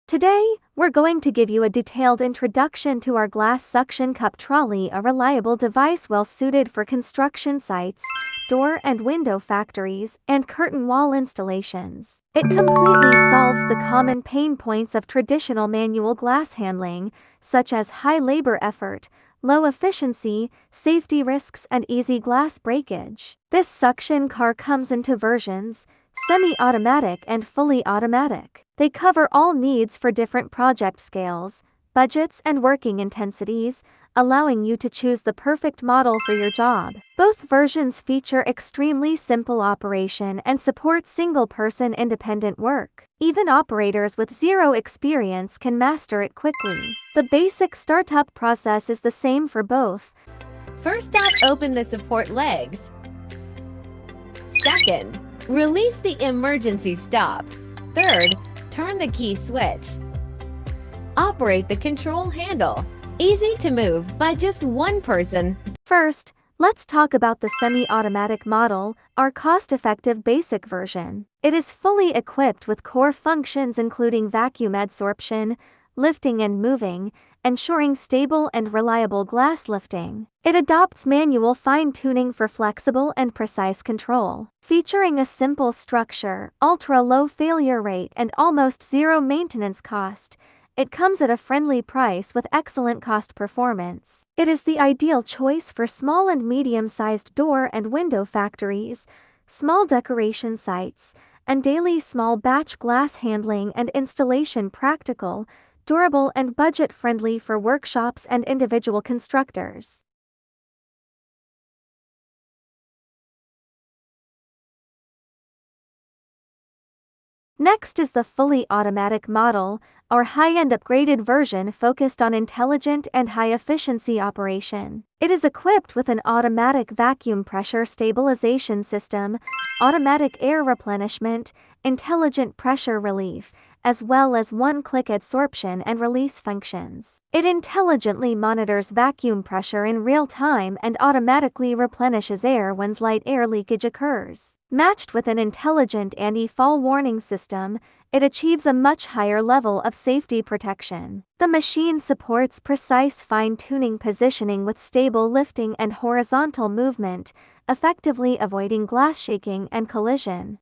Today, we're going to give you a detailed introduction to our glass suction cup trolley, a reliable device well suited for construction sites, door and window factories, and curtain wall installations. It completely solves the common pain points of traditional manual glass handling, such as high labor effort, low efficiency, safety risks, and easy glass breakage. This suction car comes in two versions: semi-automatic and fully automatic. They cover all needs for different project scales, budgets, and working intensities, allowing you to choose the perfect model for your job. Both versions feature extremely simple operation and support single-person independent work. Even operators with zero experience can master it quickly. The basic startup process is the same for both. First up, open the support legs. Second, release the emergency stop. Third, turn the key switch. Operate the control handle. Easy to move by just one person. First, let's talk about the semi-automatic model, our cost-effective basic version. It is fully equipped with core functions including vacuum adsorption, lifting and moving, ensuring stable and reliable glass lifting. It adopts manual fine-tuning for flexible and precise control. Featuring a simple structure, ultra-low failure rate, and almost zero maintenance cost, it comes at a friendly price with excellent cost performance. It is the ideal choice for small and medium-sized door and window factories, small decoration sites, and daily small batch glass handling and installation. Practical, durable, and budget-friendly for workshops and individual constructors. Next is the fully automatic model, our high-end upgraded version focused on intelligent and high-efficiency operation. It is equipped with an automatic vacuum pressure stabilization system, automatic air replenishment, intelligent pressure relief, as well as one-click adsorption and release functions. It intelligently monitors vacuum pressure in real time and automatically replenishes air when slight air leakage occurs. Matched with an intelligent anti-fall warning system, it achieves a much higher level of safety protection. The machine supports precise fine-tuning positioning with stable lifting and horizontal movement, effectively avoiding glass shaking and collision.